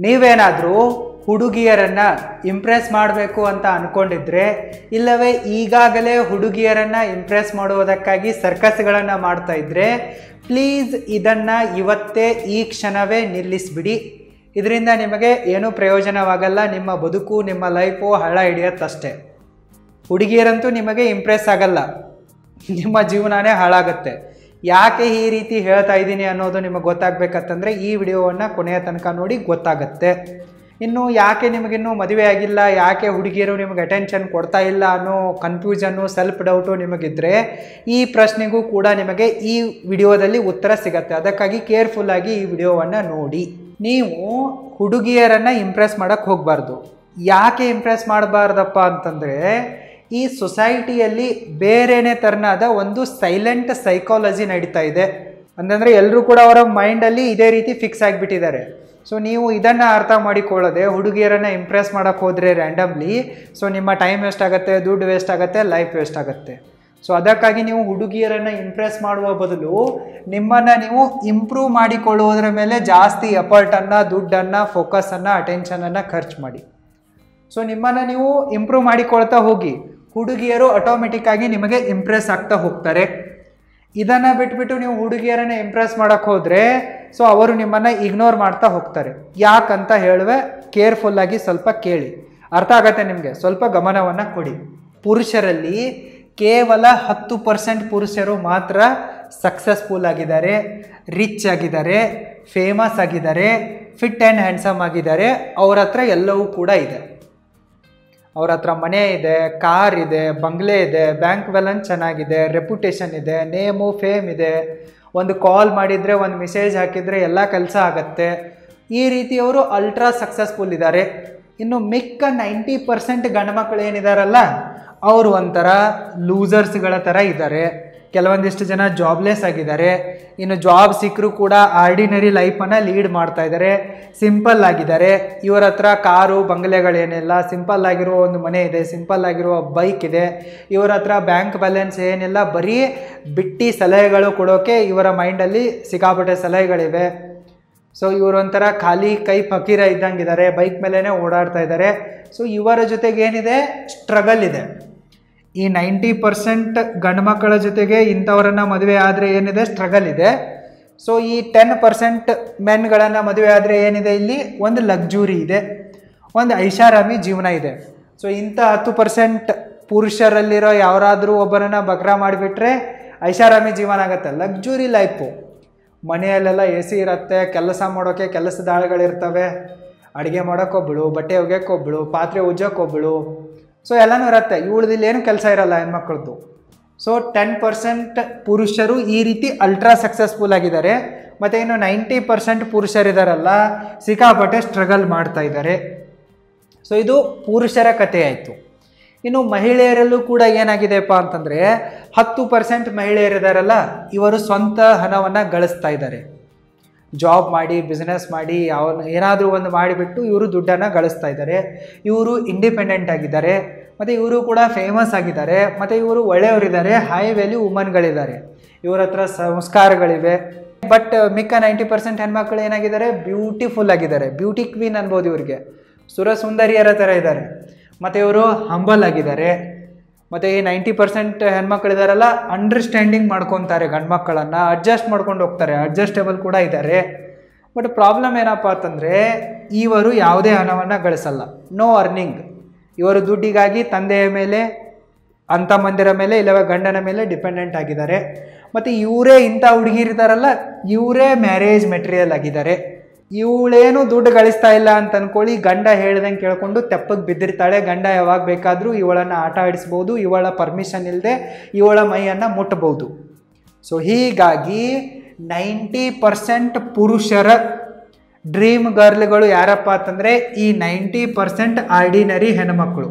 ನೀವೇನಾದರೂ ಹುಡುಗಿಯರನ್ನ ಇಂಪ್ರೆಸ್ ಮಾಡಬೇಕು ಅಂತ ಅಂದ್ಕೊಂಡಿದ್ರೆ, ಇಲ್ಲವೇ ಈಗಾಗಲೇ ಹುಡುಗಿಯರನ್ನು ಇಂಪ್ರೆಸ್ ಮಾಡುವುದಕ್ಕಾಗಿ ಸರ್ಕಸ್ಗಳನ್ನು ಮಾಡ್ತಾ ಇದ್ದರೆ, ಪ್ಲೀಸ್ ಇದನ್ನು ಇವತ್ತೇ ಈ ಕ್ಷಣವೇ ನಿಲ್ಲಿಸಿಬಿಡಿ. ಇದರಿಂದ ನಿಮಗೆ ಏನೂ ಪ್ರಯೋಜನವಾಗಲ್ಲ. ನಿಮ್ಮ ಬದುಕು, ನಿಮ್ಮ ಲೈಫು ಹಳ್ಳ ಹಿಡಿಯತ್ತಷ್ಟೇ. ಹುಡುಗಿಯರಂತೂ ನಿಮಗೆ ಇಂಪ್ರೆಸ್ ಆಗಲ್ಲ, ನಿಮ್ಮ ಜೀವನನೇ ಹಾಳಾಗುತ್ತೆ. ಯಾಕೆ ಈ ರೀತಿ ಹೇಳ್ತಾ ಇದ್ದೀನಿ ಅನ್ನೋದು ನಿಮಗೆ ಗೊತ್ತಾಗಬೇಕಂತಂದರೆ ಈ ವಿಡಿಯೋವನ್ನು ಕೊನೆಯ ತನಕ ನೋಡಿ ಗೊತ್ತಾಗುತ್ತೆ. ಇನ್ನು ಯಾಕೆ ನಿಮಗಿನ್ನೂ ಮದುವೆ ಆಗಿಲ್ಲ, ಯಾಕೆ ಹುಡುಗಿಯರು ನಿಮಗೆ ಅಟೆನ್ಷನ್ ಕೊಡ್ತಾ ಇಲ್ಲ ಅನ್ನೋ ಕನ್ಫ್ಯೂಷನ್ನು, ಸೆಲ್ಫ್ ಡೌಟು ನಿಮಗಿದ್ರೆ ಈ ಪ್ರಶ್ನೆಗೂ ಕೂಡ ನಿಮಗೆ ಈ ವಿಡಿಯೋದಲ್ಲಿ ಉತ್ತರ ಸಿಗತ್ತೆ. ಅದಕ್ಕಾಗಿ ಕೇರ್ಫುಲ್ಲಾಗಿ ಈ ವಿಡಿಯೋವನ್ನು ನೋಡಿ. ನೀವು ಹುಡುಗಿಯರನ್ನು ಇಂಪ್ರೆಸ್ ಮಾಡೋಕ್ಕೆ ಹೋಗಬಾರ್ದು. ಯಾಕೆ ಇಂಪ್ರೆಸ್ ಮಾಡಬಾರ್ದಪ್ಪ ಅಂತಂದರೆ, ಈ ಸೊಸೈಟಿಯಲ್ಲಿ ಬೇರೆನೇ ಥರನಾದ ಒಂದು ಸೈಲೆಂಟ್ ಸೈಕಾಲಜಿ ನಡೀತಾ ಇದೆ. ಅಂತಂದರೆ ಎಲ್ಲರೂ ಕೂಡ ಅವರ ಮೈಂಡಲ್ಲಿ ಇದೇ ರೀತಿ ಫಿಕ್ಸ್ ಆಗಿಬಿಟ್ಟಿದ್ದಾರೆ. ಸೊ ನೀವು ಇದನ್ನು ಅರ್ಥ ಮಾಡಿಕೊಳ್ಳದೆ ಹುಡುಗಿಯರನ್ನು ಇಂಪ್ರೆಸ್ ಮಾಡೋಕ್ಕೆ ಹೋದರೆ ರ್ಯಾಂಡಮ್ಲಿ, ಸೊ ನಿಮ್ಮ ಟೈಮ್ ವೇಸ್ಟ್ ಆಗುತ್ತೆ, ದುಡ್ಡು ವೇಸ್ಟ್ ಆಗುತ್ತೆ, ಲೈಫ್ ವೇಸ್ಟ್ ಆಗುತ್ತೆ. ಸೊ ಅದಕ್ಕಾಗಿ ನೀವು ಹುಡುಗಿಯರನ್ನು ಇಂಪ್ರೆಸ್ ಮಾಡುವ ಬದಲು ನಿಮ್ಮನ್ನು ನೀವು ಇಂಪ್ರೂವ್ ಮಾಡಿಕೊಳ್ಳುವುದರ ಮೇಲೆ ಜಾಸ್ತಿ ಎಫರ್ಟನ್ನು, ದುಡ್ಡನ್ನು, ಫೋಕಸನ್ನು, ಅಟೆನ್ಷನನ್ನು ಖರ್ಚು ಮಾಡಿ. ಸೊ ನಿಮ್ಮನ್ನು ನೀವು ಇಂಪ್ರೂವ್ ಮಾಡಿಕೊಳ್ತಾ ಹೋಗಿ, ಹುಡುಗಿಯರು ಆಟೋಮೆಟಿಕ್ಕಾಗಿ ನಿಮಗೆ ಇಂಪ್ರೆಸ್ ಆಗ್ತಾ ಹೋಗ್ತಾರೆ. ಇದನ್ನು ಬಿಟ್ಬಿಟ್ಟು ನೀವು ಹುಡುಗಿಯರನ್ನು ಇಂಪ್ರೆಸ್ ಮಾಡೋಕ್ಕೆ ಹೋದರೆ ಸೊ ಅವರು ನಿಮ್ಮನ್ನು ಇಗ್ನೋರ್ ಮಾಡ್ತಾ ಹೋಗ್ತಾರೆ. ಯಾಕಂತ ಹೇಳುವೆ, ಕೇರ್ಫುಲ್ಲಾಗಿ ಸ್ವಲ್ಪ ಕೇಳಿ, ಅರ್ಥ ಆಗತ್ತೆ ನಿಮಗೆ. ಸ್ವಲ್ಪ ಗಮನವನ್ನು ಕೊಡಿ. ಪುರುಷರಲ್ಲಿ ಕೇವಲ 10% ಪುರುಷರು ಮಾತ್ರ ಸಕ್ಸಸ್ಫುಲ್ ಆಗಿದ್ದಾರೆ, ರಿಚ್ ಆಗಿದ್ದಾರೆ, ಫೇಮಸ್ ಆಗಿದ್ದಾರೆ, ಫಿಟ್ ಆ್ಯಂಡ್ ಹ್ಯಾಂಡ್ಸಮ್ ಆಗಿದ್ದಾರೆ. ಅವ್ರ ಹತ್ರ ಎಲ್ಲವೂ ಕೂಡ ಇದೆ. ಅವ್ರ ಹತ್ರ ಮನೆ ಇದೆ, ಕಾರ್ ಇದೆ, ಬಂಗ್ಲೆ ಇದೆ, ಬ್ಯಾಂಕ್ ಬ್ಯಾಲೆನ್ಸ್ ಚೆನ್ನಾಗಿದೆ, ರೆಪ್ಯುಟೇಷನ್ ಇದೆ, ನೇಮು, ಫೇಮ್ ಇದೆ. ಒಂದು ಕಾಲ್ ಮಾಡಿದರೆ, ಒಂದು ಮೆಸೇಜ್ ಹಾಕಿದರೆ ಎಲ್ಲ ಕೆಲಸ ಆಗತ್ತೆ. ಈ ರೀತಿಯವರು ಅಲ್ಟ್ರಾ ಸಕ್ಸಸ್ಫುಲ್ ಇದ್ದಾರೆ. ಇನ್ನು ಮಿಕ್ಕ 90% ಗಂಡುಮಕ್ಕಳು ಏನಿದಾರಲ್ಲ, ಅವರು ಒಂಥರ ಲೂಸರ್ಸ್ಗಳ ಥರ ಇದ್ದಾರೆ. ಕೆಲವೊಂದಿಷ್ಟು ಜನ ಜಾಬ್ಲೆಸ್ ಆಗಿದ್ದಾರೆ. ಇನ್ನು ಜಾಬ್ ಸಿಕ್ಕರೂ ಕೂಡ ಆರ್ಡಿನರಿ ಲೈಫನ್ನು ಲೀಡ್ ಮಾಡ್ತಾ ಇದ್ದಾರೆ, ಸಿಂಪಲ್ ಆಗಿದ್ದಾರೆ. ಇವರ ಹತ್ರ ಕಾರು ಬಂಗಲೆಗಳೇನಿಲ್ಲ, ಸಿಂಪಲ್ ಆಗಿರೋ ಒಂದು ಮನೆ ಇದೆ, ಸಿಂಪಲ್ ಆಗಿರುವ ಬೈಕ್ ಇದೆ. ಇವರ ಹತ್ರ ಬ್ಯಾಂಕ್ ಬ್ಯಾಲೆನ್ಸ್ ಏನಿಲ್ಲ, ಬರೀ ಬಿಟ್ಟಿ ಸಲಹೆಗಳು ಕೊಡೋಕೆ ಇವರ ಮೈಂಡಲ್ಲಿ ಸಿಕ್ಕಾಪಟ್ಟೆ ಸಲಹೆಗಳಿವೆ. ಸೊ ಇವರೊಂಥರ ಖಾಲಿ ಕೈ ಫಕೀರ ಇದ್ದಂಗಿದ್ದಾರೆ, ಬೈಕ್ ಮೇಲೇ ಓಡಾಡ್ತಾ ಇದ್ದಾರೆ. ಸೊ ಇವರ ಜೊತೆಗೆ ಏನಿದೆ, ಸ್ಟ್ರಗಲ್ ಇದೆ. ಈ 90% ಗಂಡು ಮಕ್ಕಳ ಜೊತೆಗೆ ಇಂಥವರನ್ನು ಮದುವೆ ಆದರೆ ಏನಿದೆ, ಸ್ಟ್ರಗಲ್ ಇದೆ. ಸೊ ಈ 10% ಮೆನ್ಗಳನ್ನು ಮದುವೆ ಆದರೆ ಏನಿದೆ, ಇಲ್ಲಿ ಒಂದು ಲಕ್ಸುರಿ ಇದೆ, ಒಂದು ಐಷಾರಾಮಿ ಜೀವನ ಇದೆ. ಸೊ ಇಂಥ 10% ಪುರುಷರಲ್ಲಿರೋ ಯಾರಾದರೂ ಒಬ್ಬರನ್ನು ಬಕ್ರಾ ಮಾಡಿಬಿಟ್ರೆ ಐಷಾರಾಮಿ ಜೀವನ ಆಗುತ್ತೆ, ಲಕ್ಸುರಿ ಲೈಫು. ಮನೆಯಲ್ಲೆಲ್ಲ AC ಇರುತ್ತೆ, ಕೆಲಸ ಮಾಡೋಕ್ಕೆ ಕೆಲಸದ ಆಳುಗಳಿರ್ತವೆ, ಅಡುಗೆ ಮಾಡೋಕ್ಕೊಬ್ಬಳು, ಬಟ್ಟೆ ಒಗೆಯೋಕ್ಕೊಬ್ಬಳು, ಪಾತ್ರೆ ಉಜ್ಜೋಕ್ಕೊಬ್ಬಳು. ಸೊ ಎಲ್ಲನೂ ಇರುತ್ತೆ. ಇವಳದಿಲ್ಲ ಏನು ಕೆಲಸ ಇರಲ್ಲ ಹೆಣ್ಮಕ್ಳದ್ದು. ಸೊ 10% ಪುರುಷರು ಈ ರೀತಿ ಅಲ್ಟ್ರಾ ಸಕ್ಸಸ್ಫುಲ್ ಆಗಿದ್ದಾರೆ. ಮತ್ತು ಇನ್ನು 90% ಪುರುಷರಿದ್ದಾರಲ್ಲ, ಸಿಕ್ಕಾಪಟ್ಟೆ ಸ್ಟ್ರಗಲ್ ಮಾಡ್ತಾ ಇದ್ದಾರೆ. ಸೊ ಇದು ಪುರುಷರ ಕಥೆ ಆಯಿತು. ಇನ್ನು ಮಹಿಳೆಯರಲ್ಲೂ ಕೂಡ ಏನಾಗಿದೆಯಪ್ಪ ಅಂತಂದರೆ, 10% ಮಹಿಳೆಯರಿದ್ದಾರಲ್ಲ, ಇವರು ಸ್ವಂತ ಹಣವನ್ನು ಗಳಿಸ್ತಾ ಇದ್ದಾರೆ. ಜಾಬ್ ಮಾಡಿ, ಬಿಸ್ನೆಸ್ ಮಾಡಿ, ಏನಾದರೂ ಒಂದು ಮಾಡಿಬಿಟ್ಟು ಇವರು ದುಡ್ಡನ್ನು ಗಳಿಸ್ತಾ ಇದ್ದಾರೆ. ಇವರು ಇಂಡಿಪೆಂಡೆಂಟ್ ಆಗಿದ್ದಾರೆ, ಮತ್ತು ಇವರು ಕೂಡ ಫೇಮಸ್ ಆಗಿದ್ದಾರೆ, ಮತ್ತು ಇವರು ಒಳ್ಳೆಯವರಿದ್ದಾರೆ, ಹೈ ವ್ಯಾಲ್ಯೂ ವುಮನ್ಗಳಿದ್ದಾರೆ, ಇವ್ರ ಹತ್ರ ಸಂಸ್ಕಾರಗಳಿವೆ. ಬಟ್ ಮಿಕ್ಕ 90% ಹೆಣ್ಮಕ್ಳು ಏನಾಗಿದ್ದಾರೆ, ಬ್ಯೂಟಿಫುಲ್ ಆಗಿದ್ದಾರೆ, ಬ್ಯೂಟಿ ಕ್ವೀನ್ ಅನ್ಬೋದು ಇವ್ರಿಗೆ, ಸುರಸುಂದರಿಯರ ಥರ ಇದ್ದಾರೆ. ಮತ್ತು ಇವರು ಹಂಬಲ್ ಆಗಿದ್ದಾರೆ. ಮತ್ತು ಈ 90% ಹೆಣ್ಮಕ್ಳಿದಾರಲ್ಲ, ಅಂಡರ್ಸ್ಟ್ಯಾಂಡಿಂಗ್ ಮಾಡ್ಕೊತಾರೆ ಗಂಡು ಮಕ್ಕಳನ್ನು, ಅಡ್ಜಸ್ಟ್ ಮಾಡ್ಕೊಂಡು ಹೋಗ್ತಾರೆ, ಅಡ್ಜಸ್ಟೇಬಲ್ ಕೂಡ ಇದ್ದಾರೆ. ಬಟ್ ಪ್ರಾಬ್ಲಮ್ ಏನಪ್ಪ ಅಂತಂದರೆ, ಇವರು ಯಾವುದೇ ಹಣವನ್ನು ಗಳಿಸಲ್ಲ, ನೋ ಅರ್ನಿಂಗ್. ಇವರು ದುಡ್ಡಿಗಾಗಿ ತಂದೆಯ ಮೇಲೆ, ಅಂಥ ಮಂದಿರ ಮೇಲೆ, ಇಲ್ಲವೇ ಗಂಡನ ಮೇಲೆ ಡಿಪೆಂಡೆಂಟ್ ಆಗಿದ್ದಾರೆ. ಮತ್ತು ಇವರೇ ಇಂಥ ಹುಡುಗಿರಿದ್ದಾರಲ್ಲ, ಇವರೇ ಮ್ಯಾರೇಜ್ ಮೆಟೀರಿಯಲ್ ಆಗಿದ್ದಾರೆ. ಇವಳೇನು ದುಡ್ಡು ಗಳಿಸ್ತಾ ಇಲ್ಲ ಅಂತ ಅಂದ್ಕೊಳ್ಳಿ, ಗಂಡ ಹೇಳ್ದಂಗೆ ಕೇಳ್ಕೊಂಡು ತೆಪ್ಪಗೆ ಬಿದ್ದಿರ್ತಾಳೆ. ಗಂಡ ಯಾವಾಗ ಬೇಕಾದರೂ ಇವಳನ್ನು ಆಟ ಆಡಿಸ್ಬೋದು, ಇವಳ ಪರ್ಮಿಷನ್ ಇಲ್ಲದೆ ಇವಳ ಮೈಯನ್ನು ಮುಟ್ಟಬಹುದು. ಸೊ ಹೀಗಾಗಿ 90% ಪುರುಷರ ಡ್ರೀಮ್ ಗರ್ಲ್ಗಳು ಯಾರಪ್ಪ ಅಂತಂದರೆ ಈ 90% ಆರ್ಡಿನರಿ ಹೆಣ್ಮಕ್ಳು.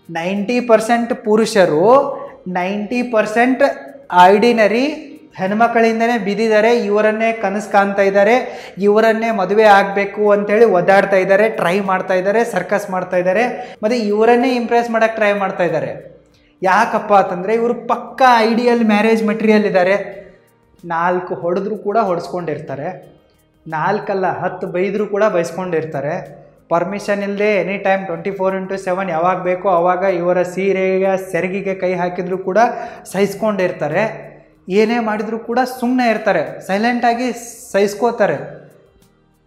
90% ಪುರುಷರು 90% ಆರ್ಡಿನರಿ ಹೆಣ್ಮಕ್ಕಳಿಂದನೇ ಬಿದ್ದಿದ್ದಾರೆ. ಇವರನ್ನೇ ಕನಸು ಕಾಣ್ತಾ ಇದ್ದಾರೆ, ಇವರನ್ನೇ ಮದುವೆ ಆಗಬೇಕು ಅಂತೇಳಿ ಒದ್ದಾಡ್ತಾ ಇದ್ದಾರೆ, ಟ್ರೈ ಮಾಡ್ತಾ ಇದ್ದಾರೆ, ಸರ್ಕಸ್ ಮಾಡ್ತಾ ಇದ್ದಾರೆ, ಮತ್ತು ಇವರನ್ನೇ ಇಂಪ್ರೆಸ್ ಮಾಡೋಕ್ಕೆ ಟ್ರೈ ಮಾಡ್ತಾ ಇದ್ದಾರೆ. ಯಾಕಪ್ಪ ಅಂತಂದರೆ ಇವರು ಪಕ್ಕಾ ಐಡಿಯಲ್ ಮ್ಯಾರೇಜ್ ಮೆಟೀರಿಯಲ್ ಇದ್ದಾರೆ. 4 ಹೊಡೆದ್ರೂ ಕೂಡ ಹೊಡೆಸ್ಕೊಂಡಿರ್ತಾರೆ. 4 ಅಲ್ಲ 10 ಬೈದರೂ ಕೂಡ ಬಯಸ್ಕೊಂಡಿರ್ತಾರೆ. ಪರ್ಮಿಷನ್ ಇಲ್ಲದೆ ಎನಿ ಟೈಮ್ 24x7 ಯಾವಾಗ ಬೇಕೋ ಆವಾಗ ಇವರ ಸೀರೆಗೆ ಸೆರಗಿಗೆ ಕೈ ಹಾಕಿದರೂ ಕೂಡ ಸಹಿಸ್ಕೊಂಡಿರ್ತಾರೆ. ಏನೇ ಮಾಡಿದರೂ ಕೂಡ ಸುಮ್ಮನೆ ಇರ್ತಾರೆ, ಸೈಲೆಂಟಾಗಿ ಸಹಿಸ್ಕೋತಾರೆ.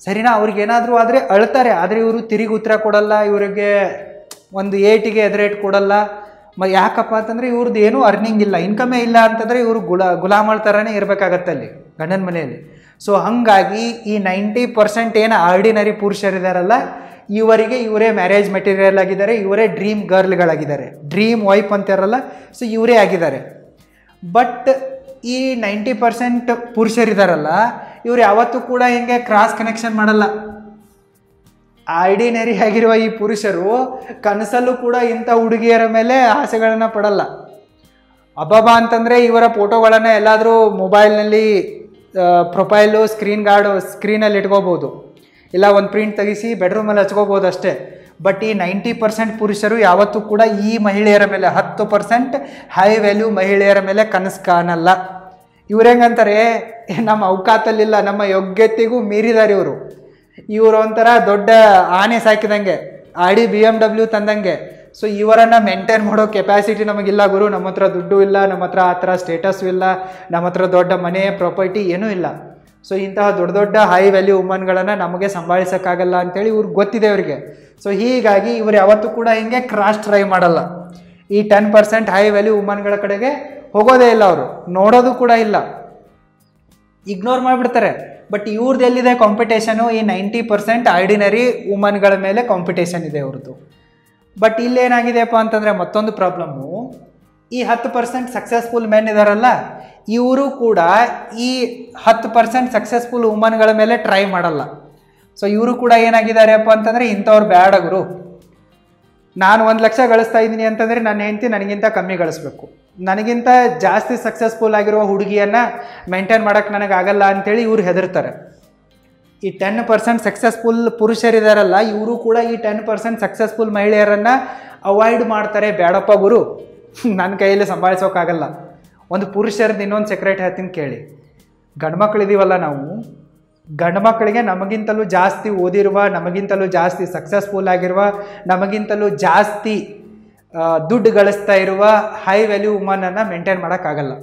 ಸರಿನಾ? ಅವ್ರಿಗೇನಾದರೂ ಆದರೆ ಅಳ್ತಾರೆ, ಆದರೆ ಇವರು ತಿರುಗಿ ಉತ್ತರ ಕೊಡಲ್ಲ, ಇವರಿಗೆ ಒಂದು ಏಟಿಗೆ ಎದುರೇಟ್ ಕೊಡಲ್ಲ. ಯಾಕಪ್ಪ ಅಂತಂದರೆ ಇವ್ರದ್ದು ಏನೂ ಅರ್ನಿಂಗ್ ಇಲ್ಲ, ಇನ್ಕಮೇ ಇಲ್ಲ ಅಂತಂದರೆ ಇವರು ಗುಲಾಮಳ ಥರನೇ ಇರಬೇಕಾಗತ್ತೆ ಅಲ್ಲಿ ಗಂಡನ ಮನೆಯಲ್ಲಿ. ಸೊ ಹಾಗಾಗಿ ಈ 90% ಏನು ಆರ್ಡಿನರಿ ಪುರುಷರಿದಾರಲ್ಲ, ಇವರಿಗೆ ಇವರೇ ಮ್ಯಾರೇಜ್ ಮೆಟೀರಿಯಲ್ ಆಗಿದ್ದಾರೆ, ಇವರೇ ಡ್ರೀಮ್ ಗರ್ಲ್ಗಳಾಗಿದ್ದಾರೆ, ಡ್ರೀಮ್ ವೈಫ್ ಅಂತಾರಲ್ಲ, ಸೊ ಇವರೇ ಆಗಿದ್ದಾರೆ. ಬಟ್ ಈ 90% ಪುರುಷರಿದಾರಲ್ಲ, ಇವ್ರು ಯಾವತ್ತೂ ಕೂಡ ಹಿಂಗೆ ಕ್ರಾಸ್ ಕನೆಕ್ಷನ್ ಮಾಡಲ್ಲ. ಆರ್ಡಿನರಿ ಆಗಿರುವ ಈ ಪುರುಷರು ಕನಸಲ್ಲೂ ಕೂಡ ಇಂಥ ಹುಡುಗಿಯರ ಮೇಲೆ ಆಸೆಗಳನ್ನು ಪಡಲ್ಲ. ಅಬ್ಬಬ್ಬಾ ಅಂತಂದರೆ ಇವರ ಫೋಟೋಗಳನ್ನು ಎಲ್ಲಾದರೂ ಮೊಬೈಲ್ನಲ್ಲಿ ಪ್ರೊಫೈಲು ಸ್ಕ್ರೀನಲ್ಲಿ ಇಟ್ಕೋಬೋದು, ಇಲ್ಲ ಒಂದು ಪ್ರಿಂಟ್ ತೆಗಿಸಿ ಬೆಡ್ರೂಮಲ್ಲಿ ಹಚ್ಕೋಬೋದು ಅಷ್ಟೇ. ಬಟ್ ಈ 90% ಪುರುಷರು ಯಾವತ್ತೂ ಕೂಡ ಈ ಮಹಿಳೆಯರ ಮೇಲೆ 10% ಹೈ ವ್ಯಾಲ್ಯೂ ಮಹಿಳೆಯರ ಮೇಲೆ ಕನಸು ಕಾಣಲ್ಲ. ಇವ್ರು ಹೆಂಗಂತಾರೆ, ನಮ್ಮ ಅವಕಾತಲ್ಲಿಲ್ಲ, ನಮ್ಮ ಯೋಗ್ಯತೆಗೂ ಮೀರಿದಾರೆ ಇವರು. ಇವರು ಒಂಥರ ದೊಡ್ಡ ಆನೆ ಸಾಕಿದಂಗೆ, ಆಡಿ BMW ತಂದಂಗೆ. ಸೊ ಇವರನ್ನು ಮೇಂಟೈನ್ ಮಾಡೋ ಕೆಪಾಸಿಟಿ ನಮಗಿಲ್ಲ ಗುರು, ನಮ್ಮ ಹತ್ರ ದುಡ್ಡು ಇಲ್ಲ, ನಮ್ಮ ಹತ್ರ ಆ ಥರ ಸ್ಟೇಟಸ್ಸು ಇಲ್ಲ, ನಮ್ಮ ಹತ್ರ ದೊಡ್ಡ ಮನೆ ಪ್ರಾಪರ್ಟಿ ಏನೂ ಇಲ್ಲ. ಸೊ ಇಂತಹ ದೊಡ್ಡ ದೊಡ್ಡ ಹೈ ವ್ಯಾಲ್ಯೂ ವುಮನ್ಗಳನ್ನು ನಮಗೆ ಸಂಭಾಳಿಸೋಕ್ಕಾಗಲ್ಲ ಅಂತೇಳಿ ಇವ್ರಿಗೆ ಗೊತ್ತಿದೆ ಅವರಿಗೆ. ಸೊ ಹೀಗಾಗಿ ಇವರು ಯಾವತ್ತೂ ಕೂಡ ಹಿಂಗೆ ಕ್ರಾಸ್ ಟ್ರೈ ಮಾಡಲ್ಲ. ಈ 10% ಹೈ ವ್ಯಾಲ್ಯೂ ವುಮನ್ಗಳ ಕಡೆಗೆ ಹೋಗೋದೇ ಇಲ್ಲ, ಅವರು ನೋಡೋದು ಕೂಡ ಇಲ್ಲ, ಇಗ್ನೋರ್ ಮಾಡಿಬಿಡ್ತಾರೆ. ಬಟ್ ಇವ್ರದ್ದು ಎಲ್ಲಿದೆ ಕಾಂಪಿಟೇಷನು? ಈ 90% ಆರ್ಡಿನರಿ ವುಮನ್ಗಳ ಮೇಲೆ ಕಾಂಪಿಟೇಷನ್ ಇದೆ ಅವ್ರದ್ದು. ಬಟ್ ಇಲ್ಲೇನಾಗಿದೆಯಪ್ಪ ಅಂತಂದರೆ ಮತ್ತೊಂದು ಪ್ರಾಬ್ಲಮ್ಮು, ಈ 10% ಸಕ್ಸಸ್ಫುಲ್ ಮೆನ್ ಇದಾರಲ್ಲ, ಇವರು ಕೂಡ ಈ 10% ಸಕ್ಸಸ್ಫುಲ್ ವುಮನ್ಗಳ ಮೇಲೆ ಟ್ರೈ ಮಾಡಲ್ಲ. ಸೊ ಇವರು ಕೂಡ ಏನಾಗಿದ್ದಾರೆಪ್ಪ ಅಂತಂದರೆ, ಇಂಥವ್ರು ಬ್ಯಾಡ ಗುರು, ನಾನು 1 ಲಕ್ಷ ಗಳಿಸ್ತಾ ಇದ್ದೀನಿ ಅಂತಂದರೆ ನನ್ನ ಹೆಂಡತಿ ನನಗಿಂತ ಕಮ್ಮಿ ಗಳಿಸ್ಬೇಕು, ನನಗಿಂತ ಜಾಸ್ತಿ ಸಕ್ಸಸ್ಫುಲ್ ಆಗಿರುವ ಹುಡುಗಿಯನ್ನು ಮೇಂಟೈನ್ ಮಾಡೋಕ್ಕೆ ನನಗಾಗಲ್ಲ ಅಂಥೇಳಿ ಇವ್ರು ಹೆದರ್ತಾರೆ. ಈ 10% ಸಕ್ಸಸ್ಫುಲ್ ಪುರುಷರಿದಾರಲ್ಲ, ಇವರು ಕೂಡ ಈ 10% ಸಕ್ಸಸ್ಫುಲ್ ಮಹಿಳೆಯರನ್ನು ಅವಾಯ್ಡ್ ಮಾಡ್ತಾರೆ. ಬೇಡಪ್ಪ ಗುರು, ನನ್ನ ಕೈಯಲ್ಲಿ ಸಂಭಾಳಿಸೋಕ್ಕಾಗಲ್ಲ. ಒಂದು ಪುರುಷರದ್ದು ಇನ್ನೊಂದು ಸೆಕ್ರೆಟ್ ಹೇಳ್ತೀನಿ ಕೇಳಿ. ಗಂಡ್ಮಕ್ಳಿದ್ದೀವಲ್ಲ ನಾವು, ಗಂಡು ಮಕ್ಕಳಿಗೆ ನಮಗಿಂತಲೂ ಜಾಸ್ತಿ ಓದಿರುವ, ನಮಗಿಂತಲೂ ಜಾಸ್ತಿ ಸಕ್ಸಸ್ಫುಲ್ ಆಗಿರುವ, ನಮಗಿಂತಲೂ ಜಾಸ್ತಿ ದುಡ್ಡು ಗಳಿಸ್ತಾ ಇರುವ ಹೈ ವ್ಯಾಲ್ಯೂ ವುಮನನ್ನು ಮೇಂಟೈನ್ ಮಾಡೋಕ್ಕಾಗಲ್ಲ.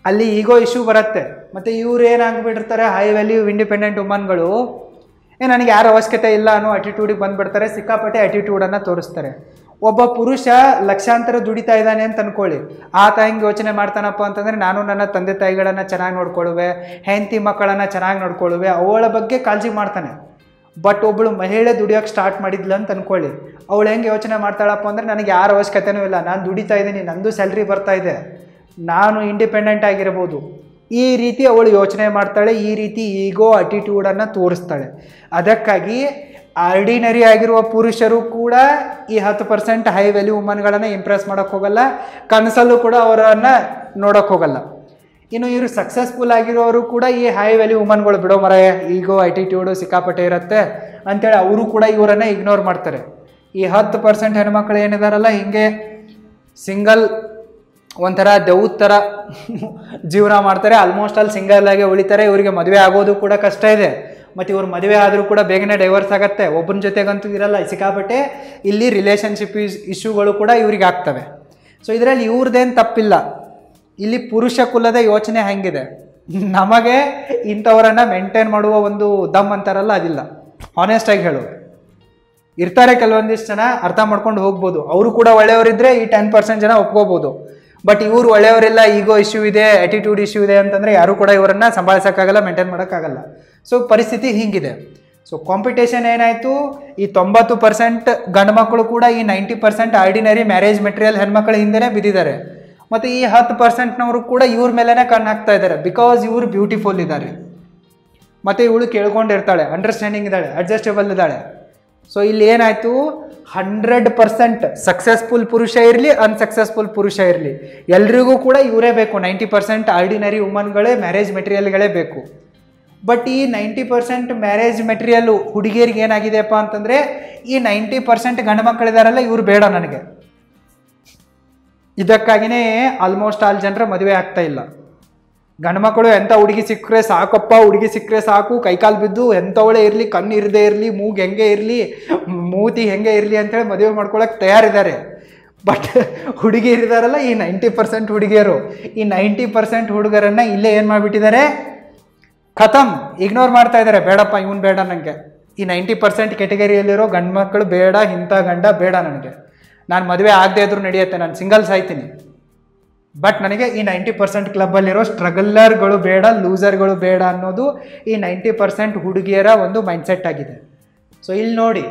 ಅಲ್ಲಿ ಈಗೋ ಇಶ್ಯೂ ಬರುತ್ತೆ. ಮತ್ತು ಇವ್ರು ಏನಾಗ್ಬಿಟ್ಟಿರ್ತಾರೆ, ಹೈ ವ್ಯಾಲ್ಯೂ ಇಂಡಿಪೆಂಡೆಂಟ್ ವುಮನ್ಗಳು, ನನಗೆ ಯಾರ ಅವಶ್ಯಕತೆ ಇಲ್ಲ ಅನ್ನೋ ಅಟಿಟ್ಯೂಡಿಗೆ ಬಂದುಬಿಡ್ತಾರೆ, ಸಿಕ್ಕಾಪಟ್ಟೆ ಅಟಿಟ್ಯೂಡನ್ನು ತೋರಿಸ್ತಾರೆ. ಒಬ್ಬ ಪುರುಷ ಲಕ್ಷಾಂತರ ದುಡಿತಾ ಇದ್ದಾನೆ ಅಂತ ಅಂದ್ಕೊಳ್ಳಿ, ಆತ ಹೆಂಗೆ ಯೋಚನೆ ಮಾಡ್ತಾನಪ್ಪ ಅಂತಂದರೆ, ನಾನು ನನ್ನ ತಂದೆ ತಾಯಿಗಳನ್ನು ಚೆನ್ನಾಗಿ ನೋಡ್ಕೊಳ್ಳುವೆ, ಹೆಂಡತಿ ಮಕ್ಕಳನ್ನು ಚೆನ್ನಾಗಿ ನೋಡ್ಕೊಳ್ಳುವೆ, ಅವಳ ಬಗ್ಗೆ ಕಾಳಜಿ ಮಾಡ್ತಾನೆ. ಬಟ್ ಒಬ್ಬಳು ಮಹಿಳೆ ದುಡಿಯೋಕ್ಕೆ ಸ್ಟಾರ್ಟ್ ಮಾಡಿದ್ಲು ಅಂತ ಅಂದ್ಕೊಳ್ಳಿ, ಅವಳು ಹೆಂಗೆ ಯೋಚನೆ ಮಾಡ್ತಾಳಪ್ಪ ಅಂದರೆ, ನನಗೆ ಯಾರ ಅವಶ್ಯಕತೆನೂ ಇಲ್ಲ, ನಾನು ದುಡಿತಾ ಇದ್ದೀನಿ, ನಂದು ಸ್ಯಾಲ್ರಿ ಬರ್ತಾ ಇದೆ, ನಾನು ಇಂಡಿಪೆಂಡೆಂಟ್ ಆಗಿರ್ಬೋದು, ಈ ರೀತಿ ಅವಳು ಯೋಚನೆ ಮಾಡ್ತಾಳೆ, ಈ ರೀತಿ ಈಗೋ ಅಟಿಟ್ಯೂಡನ್ನು ತೋರಿಸ್ತಾಳೆ. ಅದಕ್ಕಾಗಿ ಆರ್ಡಿನರಿ ಆಗಿರುವ ಪುರುಷರು ಕೂಡ ಈ 10% ಹೈ ವ್ಯಾಲ್ಯೂ ವುಮನ್ಗಳನ್ನು ಇಂಪ್ರೆಸ್ ಮಾಡೋಕ್ಕೆ ಹೋಗಲ್ಲ, ಕನಸಲ್ಲೂ ಕೂಡ ಅವರನ್ನು ನೋಡೋಕ್ಕೆ ಹೋಗಲ್ಲ. ಇನ್ನು ಇವರು ಸಕ್ಸಸ್ಫುಲ್ ಆಗಿರೋರು ಕೂಡ ಈ ಹೈ ವ್ಯಾಲ್ಯೂ ವುಮನ್ಗಳು ಬಿಡೋ ಮರ, ಈಗೋ ಅಟಿಟ್ಯೂಡು ಸಿಕ್ಕಾಪಟ್ಟೆ ಇರುತ್ತೆ ಅಂಥೇಳಿ ಅವರು ಕೂಡ ಇವರನ್ನು ಇಗ್ನೋರ್ ಮಾಡ್ತಾರೆ. ಈ 10% ಹೆಣ್ಮಕ್ಳು ಏನಿದಾರಲ್ಲ, ಹಿಂಗೆ ಸಿಂಗಲ್ ಒಂಥರ ದೆವ್ವದ ಥರ ಜೀವನ ಮಾಡ್ತಾರೆ, ಆಲ್ಮೋಸ್ಟ್ ಅಲ್ಲಿ ಸಿಂಗಲ್ ಆಗಿ ಉಳಿತಾರೆ. ಇವರಿಗೆ ಮದುವೆ ಆಗೋದು ಕೂಡ ಕಷ್ಟ ಇದೆ, ಮತ್ತು ಇವ್ರು ಮದುವೆ ಆದರೂ ಕೂಡ ಬೇಗನೆ ಡೈವರ್ಸ್ ಆಗುತ್ತೆ, ಒಬ್ಬನ ಜೊತೆಗಂತೂ ಇರಲ್ಲ, ಸಿಕ್ಕಾಪಟ್ಟೆ ಇಲ್ಲಿ ರಿಲೇಷನ್ಶಿಪ್ ಇಶ್ಯೂಗಳು ಕೂಡ ಇವ್ರಿಗೆ ಆಗ್ತವೆ. ಸೊ ಇದರಲ್ಲಿ ಇವ್ರದ್ದೇನು ತಪ್ಪಿಲ್ಲ, ಇಲ್ಲಿ ಪುರುಷ ಕುಲದ ಯೋಚನೆ ಹೆಂಗಿದೆ, ನಮಗೆ ಇಂಥವರನ್ನು ಮೇಂಟೈನ್ ಮಾಡುವ ಒಂದು ದಮ್ ಅಂತಾರಲ್ಲ ಅದಿಲ್ಲ. ಹಾನೆಸ್ಟಾಗಿ ಹೇಳೋದು, ಇರ್ತಾರೆ ಕೆಲವೊಂದಿಷ್ಟು ಜನ ಅರ್ಥ ಮಾಡ್ಕೊಂಡು ಹೋಗ್ಬೋದು, ಅವರು ಕೂಡ ಒಳ್ಳೆಯವರಿದ್ದರೆ ಈ 10% ಜನ ಒಪ್ಕೋಬೋದು. ಬಟ್ ಇವರು ಒಳ್ಳೆಯವರೆಲ್ಲ, ಈಗೋ ಇಶ್ಯೂ ಇದೆ, ಆ್ಯಟಿಟ್ಯೂಡ್ ಇಶ್ಯೂ ಇದೆ ಅಂತಂದರೆ ಯಾರೂ ಕೂಡ ಇವರನ್ನು ಸಂಭಾಳಿಸೋಕ್ಕಾಗಲ್ಲ, ಮೇಂಟೈನ್ ಮಾಡೋಕ್ಕಾಗಲ್ಲ. ಸೊ ಪರಿಸ್ಥಿತಿ ಹೀಗಿದೆ. ಸೊ ಕಾಂಪಿಟೇಷನ್ ಏನಾಯಿತು, ಈ 90% ಗಂಡು ಮಕ್ಕಳು ಕೂಡ ಈ 90% ಆರ್ಡಿನರಿ ಮ್ಯಾರೇಜ್ ಮೆಟೀರಿಯಲ್ ಹೆಣ್ಮಕ್ಳ ಹಿಂದೆನೇ ಬಿದ್ದಿದ್ದಾರೆ. ಮತ್ತು ಈ 10%ನವರು ಕೂಡ ಇವ್ರ ಮೇಲೇ ಕಣ್ಣು ಹಾಕ್ತಾ ಇದ್ದಾರೆ, ಬಿಕಾಸ್ ಇವರು ಬ್ಯೂಟಿಫುಲ್ ಇದ್ದಾರೆ, ಮತ್ತು ಇವಳು ಕೇಳ್ಕೊಂಡಿರ್ತಾಳೆ, ಅಂಡರ್ಸ್ಟ್ಯಾಂಡಿಂಗ್ ಇದ್ದಾಳೆ, ಅಡ್ಜಸ್ಟೇಬಲ್ ಇದ್ದಾಳೆ. ಸೊ ಇಲ್ಲಿ ಏನಾಯಿತು, 100% ಸಕ್ಸಸ್ಫುಲ್ ಪುರುಷ ಇರಲಿ, ಅನ್ಸಕ್ಸಸ್ಫುಲ್ ಪುರುಷ ಇರಲಿ, ಎಲ್ರಿಗೂ ಕೂಡ ಇವರೇ ಬೇಕು. 90% ಆರ್ಡಿನರಿ ವುಮನ್ಗಳೇ ಮ್ಯಾರೇಜ್ ಮೆಟೀರಿಯಲ್ಗಳೇ ಬೇಕು. ಬಟ್ ಈ 90% ಮ್ಯಾರೇಜ್ ಮೆಟೀರಿಯಲ್ಲು ಹುಡುಗಿಯರಿಗೆ ಏನಾಗಿದೆಯಪ್ಪ ಅಂತಂದರೆ, ಈ 90% ಗಂಡು ಮಕ್ಕಳಿದಾರಲ್ಲ, ಇವರು ಬೇಡ ನನಗೆ. ಇದಕ್ಕಾಗಿಯೇ ಆಲ್ಮೋಸ್ಟ್ ಆಲ್ ಜನರ ಮದುವೆ ಆಗ್ತಾ ಇಲ್ಲ. ಗಂಡು ಮಕ್ಕಳು ಎಂಥ ಹುಡುಗಿ ಸಿಕ್ಕರೆ ಸಾಕಪ್ಪ, ಹುಡುಗಿ ಸಿಕ್ಕರೆ ಸಾಕು, ಕೈಕಾಲು ಬಿದ್ದು ಎಂಥವಳೆ ಇರಲಿ, ಕಣ್ಣು ಇರದೇ ಇರಲಿ, ಮೂಗು ಹೆಂಗೆ ಇರಲಿ, ಮೂತಿ ಹೆಂಗೆ ಇರಲಿ ಅಂತೇಳಿ ಮದುವೆ ಮಾಡ್ಕೊಳಕ್ಕೆ ತಯಾರಿದ್ದಾರೆ. ಬಟ್ ಹುಡುಗಿಯರಿದಾರಲ್ಲ, ಈ 90% ಹುಡುಗಿಯರು, ಈ 90% ಹುಡುಗರನ್ನು ಇಲ್ಲೇ ಏನು ಮಾಡಿಬಿಟ್ಟಿದ್ದಾರೆ, ಖತಮ್, ಇಗ್ನೋರ್ ಮಾಡ್ತಾ ಇದ್ದಾರೆ. ಬೇಡಪ್ಪ ಇವನು ಬೇಡ ನನಗೆ, ಈ 90% ಕೆಟಗರಿಯಲ್ಲಿರೋ ಗಂಡು ಮಕ್ಕಳು ಬೇಡ, ಇಂಥ ಗಂಡ ಬೇಡ ನನಗೆ, ನಾನು ಮದುವೆ ಆಗದೆ ಇದ್ರೂ ನಡೆಯುತ್ತೆ, ನಾನು ಸಿಂಗಲ್ಸ್ ಆಯ್ತೀನಿ. ಬಟ್ ನನಗೆ ಈ 90% ಕ್ಲಬ್ಬಲ್ಲಿರೋ ಸ್ಟ್ರಗಲ್ಲರ್ಗಳು ಬೇಡ, ಲೂಸರ್ಗಳು ಬೇಡ ಅನ್ನೋದು ಈ 90% ಹುಡುಗಿಯರ ಒಂದು ಮೈಂಡ್ಸೆಟ್ ಆಗಿದೆ. ಸೊ ಇಲ್ಲಿ ನೋಡಿ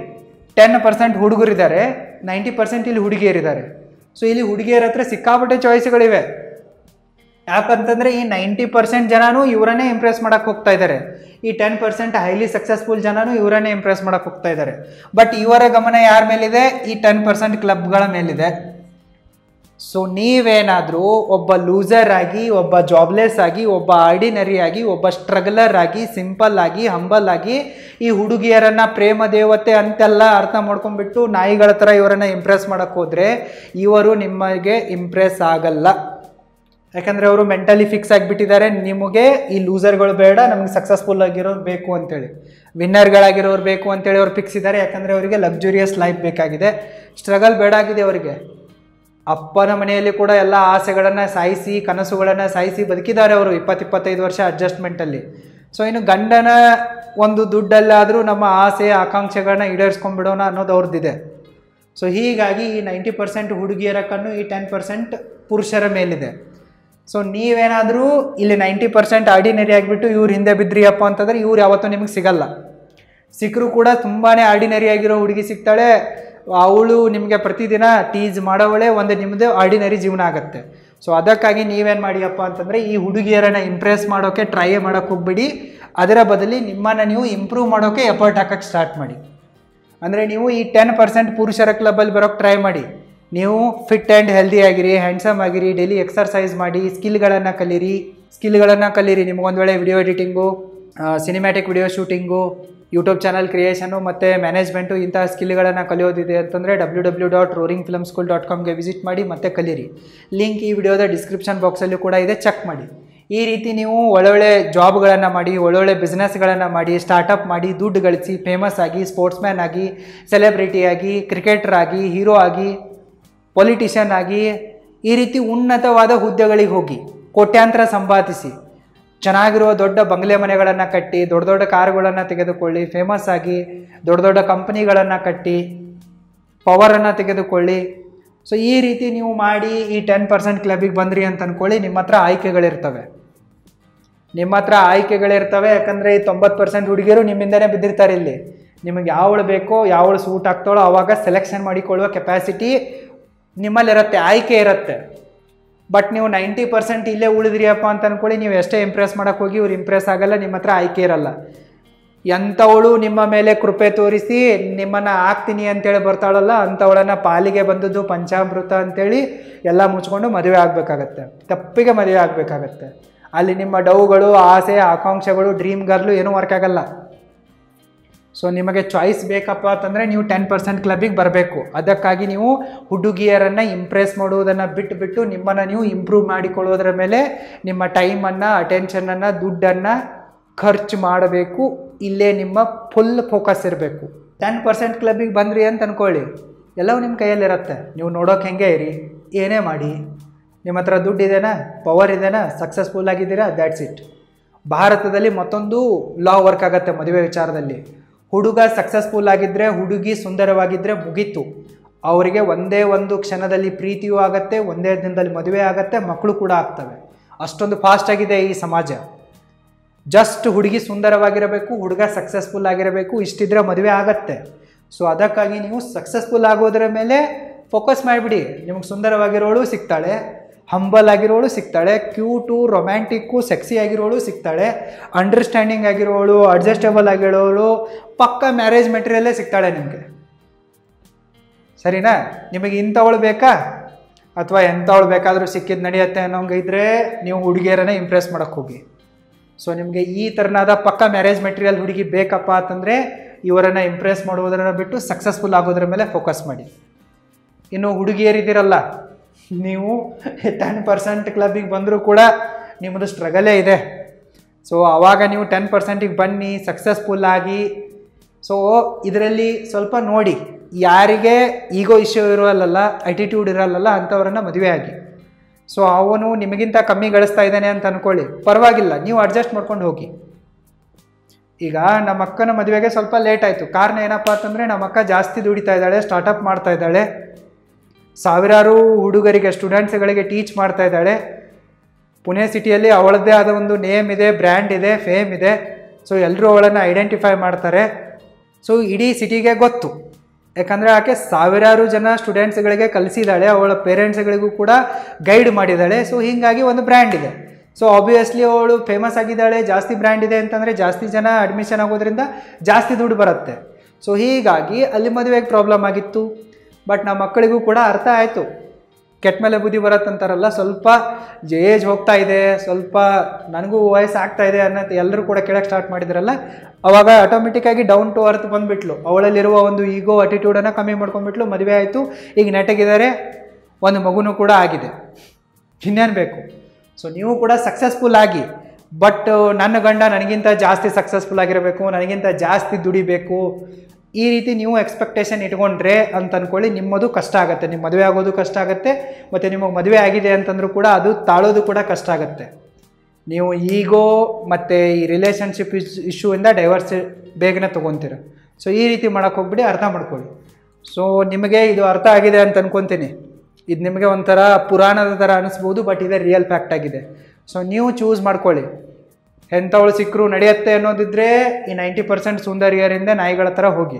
10% ಹುಡುಗರಿದ್ದಾರೆ, 90% ಇಲ್ಲಿ ಹುಡುಗಿಯರಿದ್ದಾರೆ. ಸೊ ಇಲ್ಲಿ ಹುಡುಗಿಯರ ಹತ್ರ ಸಿಕ್ಕಾಪಟ್ಟೆ ಚಾಯ್ಸ್ಗಳಿವೆ. ಯಾಕಂತಂದರೆ ಈ 90% ಜನನೂ ಇವರನ್ನೇ ಇಂಪ್ರೆಸ್ ಮಾಡೋಕ್ಕೆ ಹೋಗ್ತಾ ಇದ್ದಾರೆ, ಈ 10% ಹೈಲಿ ಸಕ್ಸಸ್ಫುಲ್ ಜನನೂ ಇವರನ್ನೇ ಇಂಪ್ರೆಸ್ ಮಾಡೋಕ್ಕೆ ಹೋಗ್ತಾ ಇದ್ದಾರೆ. ಬಟ್ ಇವರ ಗಮನ ಯಾರ ಮೇಲಿದೆ, ಈ 10% ಕ್ಲಬ್ಗಳ ಮೇಲಿದೆ. ಸೊ ನೀವೇನಾದರೂ ಒಬ್ಬ ಲೂಸರ್ ಆಗಿ, ಒಬ್ಬ ಜಾಬ್ಲೆಸ್ ಆಗಿ, ಒಬ್ಬ ಆರ್ಡಿನರಿ ಆಗಿ, ಒಬ್ಬ ಸ್ಟ್ರಗಲರ್ ಆಗಿ, ಸಿಂಪಲ್ ಆಗಿ, ಹಂಬಲ್ ಆಗಿ ಈ ಹುಡುಗಿಯರನ್ನು ಪ್ರೇಮ ದೇವತೆ ಅಂತೆಲ್ಲ ಅರ್ಥ ಮಾಡ್ಕೊಂಡ್ಬಿಟ್ಟು ನಾಯಿಗಳ ಥರ ಇವರನ್ನು ಇಂಪ್ರೆಸ್ ಮಾಡೋಕ್ಕೆ ಹೋದರೆ ಇವರು ನಿಮಗೆ ಇಂಪ್ರೆಸ್ ಆಗಲ್ಲ. ಯಾಕಂದರೆ ಅವರು ಮೆಂಟಲಿ ಫಿಕ್ಸ್ ಆಗಿಬಿಟ್ಟಿದ್ದಾರೆ, ನಿಮಗೆ ಈ ಲೂಸರ್ಗಳು ಬೇಡ, ನಮಗೆ ಸಕ್ಸಸ್ಫುಲ್ ಆಗಿರೋರು ಬೇಕು ಅಂತೇಳಿ, ವಿನ್ನರ್ಗಳಾಗಿರೋರು ಬೇಕು ಅಂತೇಳಿ ಅವ್ರು ಫಿಕ್ಸ್ ಇದ್ದಾರೆ. ಯಾಕಂದರೆ ಅವರಿಗೆ ಲಕ್ಸುರಿಯಸ್ ಲೈಫ್ ಬೇಕಾಗಿದೆ, ಸ್ಟ್ರಗಲ್ ಬೇಡ ಆಗಿದೆ ಅವರಿಗೆ. ಅಪ್ಪನ ಮನೆಯಲ್ಲಿ ಕೂಡ ಎಲ್ಲ ಆಸೆಗಳನ್ನು ಸಾಯಿಸಿ, ಕನಸುಗಳನ್ನು ಸಾಯಿಸಿ ಬದುಕಿದ್ದಾರೆ ಅವರು 20-25 ವರ್ಷ ಅಡ್ಜಸ್ಟ್ಮೆಂಟಲ್ಲಿ. ಸೊ ಇನ್ನು ಗಂಡನ ಒಂದು ದುಡ್ಡಲ್ಲಾದರೂ ನಮ್ಮ ಆಸೆ ಆಕಾಂಕ್ಷೆಗಳನ್ನ ಈಡೇರಿಸ್ಕೊಂಡ್ಬಿಡೋಣ ಅನ್ನೋದು ಅವ್ರದ್ದಿದೆ. ಸೊ ಹೀಗಾಗಿ ಈ 90% ಹುಡುಗಿಯರ ಕಣ್ಣು ಈ 10% ಪುರುಷರ ಮೇಲಿದೆ. ಸೊ ನೀವೇನಾದರೂ ಇಲ್ಲಿ 90% ಆರ್ಡಿನರಿ ಆಗಿಬಿಟ್ಟು ಇವ್ರು ಹಿಂದೆ ಬಿದ್ರಿಯಪ್ಪ ಅಂತಂದರೆ ಇವ್ರು ಯಾವತ್ತೂ ನಿಮಗೆ ಸಿಗಲ್ಲ. ಸಿಕ್ಕರೂ ಕೂಡ ತುಂಬಾ ಆರ್ಡಿನರಿ ಆಗಿರೋ ಹುಡುಗಿ ಸಿಗ್ತಾಳೆ, ಅವಳು ನಿಮಗೆ ಪ್ರತಿದಿನ ಟೀಸ್ ಮಾಡೋವಳೆ, ಒಂದು ನಿಮ್ಮದು ಆರ್ಡಿನರಿ ಜೀವನ ಆಗುತ್ತೆ. ಸೊ ಅದಕ್ಕಾಗಿ ನೀವೇನು ಮಾಡಿಯಪ್ಪ ಅಂತಂದರೆ ಈ ಹುಡುಗಿಯರನ್ನು ಇಂಪ್ರೆಸ್ ಮಾಡೋಕ್ಕೆ ಟ್ರೈ ಮಾಡೋಕ್ಕೆ ಹೋಗ್ಬಿಡಿ, ಅದರ ಬದಲಿ ನಿಮ್ಮನ್ನು ನೀವು ಇಂಪ್ರೂವ್ ಮಾಡೋಕ್ಕೆ ಎಫರ್ಟ್ ಹಾಕೋಕ್ಕೆ ಸ್ಟಾರ್ಟ್ ಮಾಡಿ. ಅಂದರೆ ನೀವು ಈ 10% ಪುರುಷರ ಕ್ಲಬ್ಬಲ್ಲಿ ಬರೋಕ್ಕೆ ಟ್ರೈ ಮಾಡಿ. ನೀವು ಫಿಟ್ ಆ್ಯಂಡ್ ಹೆಲ್ದಿ ಆಗಿರಿ, ಹ್ಯಾಂಡ್ಸಮ್ ಆಗಿರಿ, ಡೈಲಿ ಎಕ್ಸರ್ಸೈಸ್ ಮಾಡಿ, ಸ್ಕಿಲ್ಗಳನ್ನು ಕಲೀರಿ. ನಿಮಗೊಂದು ವೇಳೆ video editing, cinematic video shooting, YouTube channel creation ಮತ್ತು ಮ್ಯಾನೇಜ್ಮೆಂಟು ಇಂತಹ ಸ್ಕಿಲ್ಗಳನ್ನು ಕಲಿಯೋದಿದೆ ಅಂತಂದರೆ www.roaringfilmschool.comಗೆ ವಿಸಿಟ್ ಮಾಡಿ ಮತ್ತು ಕಲೀರಿ. ಲಿಂಕ್ ಈ ವಿಡಿಯೋದ ಡಿಸ್ಕ್ರಿಪ್ಷನ್ ಬಾಕ್ಸಲ್ಲೂ ಕೂಡ ಇದೆ, ಚೆಕ್ ಮಾಡಿ. ಈ ರೀತಿ ನೀವು ಒಳ್ಳೊಳ್ಳೆ ಜಾಬ್ಗಳನ್ನು ಮಾಡಿ, ಒಳ್ಳೊಳ್ಳೆ ಬಿಸ್ನೆಸ್ಗಳನ್ನು ಮಾಡಿ, ಸ್ಟಾರ್ಟಪ್ ಮಾಡಿ, ದುಡ್ಡು ಗಳಿಸಿ, ಫೇಮಸ್ ಆಗಿ, ಸ್ಪೋರ್ಟ್ಸ್ಮ್ಯಾನ್ ಆಗಿ, ಸೆಲೆಬ್ರಿಟಿ ಆಗಿ, ಕ್ರಿಕೆಟರ್ ಆಗಿ, ಹೀರೋ ಆಗಿ, ಪೊಲಿಟಿಷಿಯನ್ ಆಗಿ, ಈ ರೀತಿ ಉನ್ನತವಾದ ಹುದ್ದೆಗಳಿಗೆ ಹೋಗಿ ಕೋಟ್ಯಾಂತರ ಸಂಪಾದಿಸಿ, ಚೆನ್ನಾಗಿರುವ ದೊಡ್ಡ ಬಂಗ್ಲೆ ಮನೆಗಳನ್ನು ಕಟ್ಟಿ, ದೊಡ್ಡ ದೊಡ್ಡ ಕಾರುಗಳನ್ನು ತೆಗೆದುಕೊಳ್ಳಿ, ಫೇಮಸ್ ಆಗಿ ದೊಡ್ಡ ದೊಡ್ಡ ಕಂಪನಿಗಳನ್ನು ಕಟ್ಟಿ, ಪವರನ್ನು ತೆಗೆದುಕೊಳ್ಳಿ. ಸೊ ಈ ರೀತಿ ನೀವು ಮಾಡಿ ಈ 10% ಕ್ಲಬ್ಬಿಗೆ ಬಂದ್ರಿ ಅಂತ ಅಂದ್ಕೊಳ್ಳಿ, ನಿಮ್ಮ ಹತ್ರ ಆಯ್ಕೆಗಳಿರ್ತವೆ. ಯಾಕಂದರೆ ಈ 90% ಹುಡುಗಿಯರು ನಿಮ್ಮಿಂದನೇ ಬಿದ್ದಿರ್ತಾರೆ. ಇಲ್ಲಿ ನಿಮಗೆ ಯಾವಳು ಬೇಕೋ, ಯಾವಳು ಸೂಟ್ ಆಗ್ತಾಳೋ ಆವಾಗ ಸೆಲೆಕ್ಷನ್ ಮಾಡಿಕೊಳ್ಳುವ ಕೆಪಾಸಿಟಿ ನಿಮ್ಮಲ್ಲಿರುತ್ತೆ, ಆಯ್ಕೆ ಇರುತ್ತೆ. ಬಟ್ ನೀವು 90% ಇಲ್ಲೇ ಉಳಿದ್ರಿಯಪ್ಪ ಅಂತ ಅಂದ್ಕೊಳ್ಳಿ, ನೀವು ಎಷ್ಟೇ ಇಂಪ್ರೆಸ್ ಮಾಡೋಕ್ಕೆ ಹೋಗಿ ಇವ್ರು ಇಂಪ್ರೆಸ್ ಆಗಲ್ಲ, ನಿಮ್ಮ ಹತ್ರ ಆಯ್ಕೆ ಇರಲ್ಲ. ಎಂಥವಳು ನಿಮ್ಮ ಮೇಲೆ ಕೃಪೆ ತೋರಿಸಿ ನಿಮ್ಮನ್ನು ಆಗ್ತೀನಿ ಅಂತೇಳಿ ಬರ್ತಾಳಲ್ಲ, ಅಂಥವಳನ್ನು ಪಾಲಿಗೆ ಬಂದದ್ದು ಪಂಚಾಮೃತ ಅಂತೇಳಿ ಎಲ್ಲ ಮುಚ್ಕೊಂಡು ಮದುವೆ ಆಗಬೇಕಾಗತ್ತೆ, ತಪ್ಪಿಗೆ ಮದುವೆ ಆಗಬೇಕಾಗತ್ತೆ. ಅಲ್ಲಿ ನಿಮ್ಮ ಡೌಗಳು, ಆಸೆ, ಆಕಾಂಕ್ಷೆಗಳು, ಡ್ರೀಮ್ ಗರ್ಲು ಏನೂ ವರ್ಕ್ ಆಗಲ್ಲ. ಸೊ ನಿಮಗೆ ಚಾಯ್ಸ್ ಬೇಕಪ್ಪ ಅಂತಂದರೆ ನೀವು 10% ಕ್ಲಬ್ಬಿಗೆ ಬರಬೇಕು. ಅದಕ್ಕಾಗಿ ನೀವು ಹುಡುಗಿಯರನ್ನು ಇಂಪ್ರೆಸ್ ಮಾಡುವುದನ್ನು ಬಿಟ್ಟು ನಿಮ್ಮನ್ನು ನೀವು ಇಂಪ್ರೂವ್ ಮಾಡಿಕೊಳ್ಳೋದ್ರ ಮೇಲೆ ನಿಮ್ಮ ಟೈಮನ್ನು, ಅಟೆನ್ಷನನ್ನು, ದುಡ್ಡನ್ನು ಖರ್ಚು ಮಾಡಬೇಕು. ಇಲ್ಲೇ ನಿಮ್ಮ ಫುಲ್ ಫೋಕಸ್ ಇರಬೇಕು. 10% ಕ್ಲಬ್ಬಿಗೆ ಬಂದ್ರಿ ಅಂತ ಅಂದ್ಕೊಳ್ಳಿ, ಎಲ್ಲವೂ ನಿಮ್ಮ ಕೈಯಲ್ಲಿರುತ್ತೆ. ನೀವು ನೋಡೋಕೆ ಹೆಂಗೆ ಇರಿ, ಏನೇ ಮಾಡಿ, ನಿಮ್ಮ ಹತ್ರ ದುಡ್ಡು ಇದೆನಾ, ಪವರ್ ಇದೆನಾ, ಸಕ್ಸಸ್ಫುಲ್ ಆಗಿದ್ದೀರಾ, ದ್ಯಾಟ್ಸ್ ಇಟ್. ಭಾರತದಲ್ಲಿ ಮತ್ತೊಂದು ಲಾ ವರ್ಕ್ ಆಗುತ್ತೆ ಮದುವೆ ವಿಚಾರದಲ್ಲಿ. ಹುಡುಗ ಸಕ್ಸಸ್ಫುಲ್ ಆಗಿದ್ದರೆ, ಹುಡುಗಿ ಸುಂದರವಾಗಿದ್ದರೆ ಮುಗೀತು. ಅವರಿಗೆ ಒಂದೇ ಒಂದು ಕ್ಷಣದಲ್ಲಿ ಪ್ರೀತಿಯೂ ಆಗುತ್ತೆ, ಒಂದೇ ದಿನದಲ್ಲಿ ಮದುವೆ ಆಗುತ್ತೆ, ಮಕ್ಕಳು ಕೂಡ ಆಗ್ತವೆ. ಅಷ್ಟೊಂದು ಫಾಸ್ಟ್ ಆಗಿದೆ ಈ ಸಮಾಜ. ಜಸ್ಟ್ ಹುಡುಗಿ ಸುಂದರವಾಗಿರಬೇಕು, ಹುಡುಗ ಸಕ್ಸಸ್ಫುಲ್ ಆಗಿರಬೇಕು, ಇಷ್ಟಿದ್ರೆ ಮದುವೆ ಆಗತ್ತೆ. ಸೊ ಅದಕ್ಕಾಗಿ ನೀವು ಸಕ್ಸಸ್ಫುಲ್ ಆಗೋದ್ರ ಮೇಲೆ ಫೋಕಸ್ ಮಾಡಿಬಿಡಿ. ನಿಮಗೆ ಸುಂದರವಾಗಿರೋಳು ಸಿಗ್ತಾಳೆ, ಹಂಬಲ್ ಆಗಿರೋಳು ಸಿಗ್ತಾಳೆ, ಕ್ಯೂಟು, ರೊಮ್ಯಾಂಟಿಕ್ಕು, ಸೆಕ್ಸಿ ಆಗಿರೋಳು ಸಿಗ್ತಾಳೆ, ಅಂಡರ್ಸ್ಟ್ಯಾಂಡಿಂಗ್ ಆಗಿರೋಳು, ಅಡ್ಜಸ್ಟೇಬಲ್ ಆಗಿರೋಳು, ಪಕ್ಕ ಮ್ಯಾರೇಜ್ ಮೆಟೀರಿಯಲ್ಲೇ ಸಿಗ್ತಾಳೆ ನಿಮಗೆ. ಸರಿನಾ? ನಿಮಗೆ ಇಂಥವಳು ಬೇಕಾ ಅಥವಾ ಎಂಥವಳು ಬೇಕಾದರೂ ಸಿಕ್ಕಿದ್ದು ನಡೆಯುತ್ತೆ ಅನ್ನೋಂಗೆ ಇದ್ದರೆ ನೀವು ಹುಡುಗಿಯರನ್ನೇ ಇಂಪ್ರೆಸ್ ಮಾಡೋಕ್ಕೆ ಹೋಗಿ. ಸೊ ನಿಮಗೆ ಈ ಥರನಾದ ಪಕ್ಕ ಮ್ಯಾರೇಜ್ ಮೆಟೀರಿಯಲ್ ಹುಡುಗಿ ಬೇಕಪ್ಪ ಅಂತಂದರೆ ಇವರನ್ನು ಇಂಪ್ರೆಸ್ ಮಾಡುವುದನ್ನು ಬಿಟ್ಟು ಸಕ್ಸಸ್ಫುಲ್ ಆಗೋದ್ರ ಮೇಲೆ ಫೋಕಸ್ ಮಾಡಿ. ಇನ್ನು ಹುಡುಗಿಯರಿದ್ದೀರಲ್ಲ, ನೀವು 10% ಕ್ಲಬ್ಬಿಗೆ ಬಂದರೂ ಕೂಡ ನಿಮ್ಮದು ಸ್ಟ್ರಗಲೇ ಇದೆ. ಸೊ ಆವಾಗ ನೀವು 10%ಗೆ ಬನ್ನಿ, ಸಕ್ಸಸ್ಫುಲ್ ಆಗಿ. ಸೊ ಇದರಲ್ಲಿ ಸ್ವಲ್ಪ ನೋಡಿ, ಯಾರಿಗೆ ಈಗೋ ಇಶ್ಯೂ ಇರೋಲ್ಲ, ಆಟಿಟ್ಯೂಡ್ ಇರಲ್ಲ ಅಂಥವ್ರನ್ನ ಮದುವೆ ಆಗಿ. ಸೊ ಅವನು ನಿಮಗಿಂತ ಕಮ್ಮಿ ಗಳಿಸ್ತಾ ಇದ್ದಾನೆ ಅಂತ ಅಂದ್ಕೊಳ್ಳಿ, ಪರವಾಗಿಲ್ಲ, ನೀವು ಅಡ್ಜಸ್ಟ್ ಮಾಡ್ಕೊಂಡು ಹೋಗಿ. ಈಗ ನಮ್ಮ ಅಕ್ಕನ ಮದುವೆಗೆ ಸ್ವಲ್ಪ ಲೇಟ್ ಆಯಿತು. ಕಾರಣ ಏನಪ್ಪ ಅಂತಂದರೆ ನಮ್ಮ ಅಕ್ಕ ಜಾಸ್ತಿ ದುಡಿತಾ ಇದ್ದಾಳೆ, ಸ್ಟಾರ್ಟಪ್ ಮಾಡ್ತಾ ಇದ್ದಾಳೆ, ಸಾವಿರಾರು ಹುಡುಗರಿಗೆ ಸ್ಟೂಡೆಂಟ್ಸ್ಗಳಿಗೆ ಟೀಚ್ ಮಾಡ್ತಾ ಇದ್ದಾಳೆ. ಪುಣೆ ಸಿಟಿಯಲ್ಲಿ ಅವಳದ್ದೇ ಆದ ಒಂದು ನೇಮ್ ಇದೆ, ಬ್ರ್ಯಾಂಡ್ ಇದೆ, ಫೇಮ್ ಇದೆ. ಸೊ ಎಲ್ಲರೂ ಅವಳನ್ನು ಐಡೆಂಟಿಫೈ ಮಾಡ್ತಾರೆ. ಸೊ ಇಡೀ ಸಿಟಿಗೆ ಗೊತ್ತು, ಯಾಕಂದರೆ ಆಕೆ ಸಾವಿರಾರು ಜನ ಸ್ಟೂಡೆಂಟ್ಸ್ಗಳಿಗೆ ಕಲಿಸಿದ್ದಾಳೆ, ಅವಳ ಪೇರೆಂಟ್ಸ್ಗಳಿಗೂ ಕೂಡ ಗೈಡ್ ಮಾಡಿದ್ದಾಳೆ. ಸೊ ಹೀಗಾಗಿ ಒಂದು ಬ್ರ್ಯಾಂಡ್ ಇದೆ. ಸೊ ಆಬ್ವಿಯಸ್ಲಿ ಅವಳು ಫೇಮಸ್ ಆಗಿದ್ದಾಳೆ, ಜಾಸ್ತಿ ಬ್ರ್ಯಾಂಡ್ ಇದೆ ಅಂತಂದರೆ ಜಾಸ್ತಿ ಜನ ಅಡ್ಮಿಷನ್ ಆಗೋದ್ರಿಂದ ಜಾಸ್ತಿ ದುಡ್ಡು ಬರುತ್ತೆ. ಸೊ ಹೀಗಾಗಿ ಅಲ್ಲಿ ಮದುವೆಗೆ ಪ್ರಾಬ್ಲಮ್ ಆಗಿತ್ತು. ಬಟ್ ನಮ್ಮ ಮಕ್ಕಳಿಗೂ ಕೂಡ ಅರ್ಥ ಆಯಿತು, ಕೆಟ್ಟ ಮೇಲೆ ಬುದ್ಧಿ ಬರುತ್ತಂತಾರಲ್ಲ, ಸ್ವಲ್ಪ ಏಜ್ ಹೋಗ್ತಾ ಇದೆ, ಸ್ವಲ್ಪ ನನಗೂ ವಯಸ್ಸು ಆಗ್ತಾ ಇದೆ ಅನ್ನೋದು ಎಲ್ಲರೂ ಕೂಡ ಕೇಳೋಕ್ಕೆ ಸ್ಟಾರ್ಟ್ ಮಾಡಿದ್ರಲ್ಲ, ಅವಾಗ ಆಟೋಮೆಟಿಕ್ಕಾಗಿ ಡೌನ್ ಟು ಅರ್ತ್ ಬಂದುಬಿಟ್ಲು. ಅವಳಲ್ಲಿರುವ ಒಂದು ಈಗೋ ಅಟಿಟ್ಯೂಡನ್ನು ಕಮ್ಮಿ ಮಾಡ್ಕೊಂಡ್ಬಿಟ್ಲು, ಮದುವೆ ಆಯಿತು, ಈಗ ನೆಟ್ಟಗಿದ್ದಾರೆ, ಒಂದು ಮಗುನೂ ಕೂಡ ಆಗಿದೆ. ಇನ್ನೇನು ಬೇಕು? ಸೊ ನೀವು ಕೂಡ ಸಕ್ಸಸ್ಫುಲ್ ಆಗಿ. ಬಟ್ ನನ್ನ ಗಂಡ ನನಗಿಂತ ಜಾಸ್ತಿ ಸಕ್ಸಸ್ಫುಲ್ ಆಗಿರಬೇಕು, ನನಗಿಂತ ಜಾಸ್ತಿ ದುಡಿಬೇಕು, ಈ ರೀತಿ ನೀವು ಎಕ್ಸ್ಪೆಕ್ಟೇಷನ್ ಇಟ್ಕೊಂಡ್ರೆ ಅಂತ ಅಂದ್ಕೊಳ್ಳಿ, ನಿಮ್ಮದು ಕಷ್ಟ ಆಗುತ್ತೆ. ನಿಮ್ಮ ಮದುವೆ ಆಗೋದು ಕಷ್ಟ ಆಗುತ್ತೆ, ಮತ್ತು ನಿಮಗೆ ಮದುವೆ ಆಗಿದೆ ಅಂತಂದ್ರೂ ಕೂಡ ಅದು ತಾಳೋದು ಕೂಡ ಕಷ್ಟ ಆಗುತ್ತೆ. ನೀವು ಈಗೋ ಮತ್ತು ಈ ರಿಲೇಷನ್ಶಿಪ್ ಇಶ್ಯೂಯಿಂದ ಡೈವರ್ಸ್ ಬೇಗನೆ ತೊಗೊತೀರ. ಸೊ ಈ ರೀತಿ ಮಾಡೋಕ್ಕೆ ಹೋಗ್ಬಿಡಿ, ಅರ್ಥ ಮಾಡ್ಕೊಳ್ಳಿ. ಸೊ ನಿಮಗೆ ಇದು ಅರ್ಥ ಆಗಿದೆ ಅಂತ ಅನ್ಕೊತೀನಿ. ಇದು ನಿಮಗೆ ಒಂಥರ ಪುರಾಣದ ಥರ ಅನ್ನಿಸ್ಬೋದು, ಬಟ್ ಇದೇ ರಿಯಲ್ ಫ್ಯಾಕ್ಟ್ ಆಗಿದೆ. ಸೊ ನೀವು ಚೂಸ್ ಮಾಡ್ಕೊಳ್ಳಿ. ಎಂಥವಳು ಸಿಕ್ಕರು ನಡೆಯುತ್ತೆ ಅನ್ನೋದಿದ್ದರೆ ಈ 90% ಸುಂದರಿಯರಿಂದ ನಾಯಿಗಳ ಥರ ಹೋಗಿ,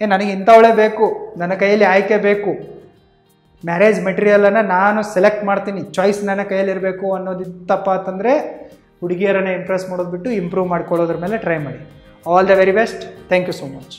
ನನಗೆ ಇಂಥವಳೇ ಬೇಕು, ನನ್ನ ಕೈಯಲ್ಲಿ ಆಯ್ಕೆ ಬೇಕು, ಮ್ಯಾರೇಜ್ ಮೆಟೀರಿಯಲನ್ನು ನಾನು ಸೆಲೆಕ್ಟ್ ಮಾಡ್ತೀನಿ, ಚಾಯ್ಸ್ ನನ್ನ ಕೈಯಲ್ಲಿರಬೇಕು ಅನ್ನೋದಿತ್ತಪ್ಪ ಅಂತಂದರೆ ಹುಡುಗಿಯರನ್ನು ಇಂಪ್ರೆಸ್ ಮಾಡೋದು ಬಿಟ್ಟು ಇಂಪ್ರೂವ್ ಮಾಡ್ಕೊಳ್ಳೋದ್ರ ಮೇಲೆ ಟ್ರೈ ಮಾಡಿ. All the very best. Thank you so much.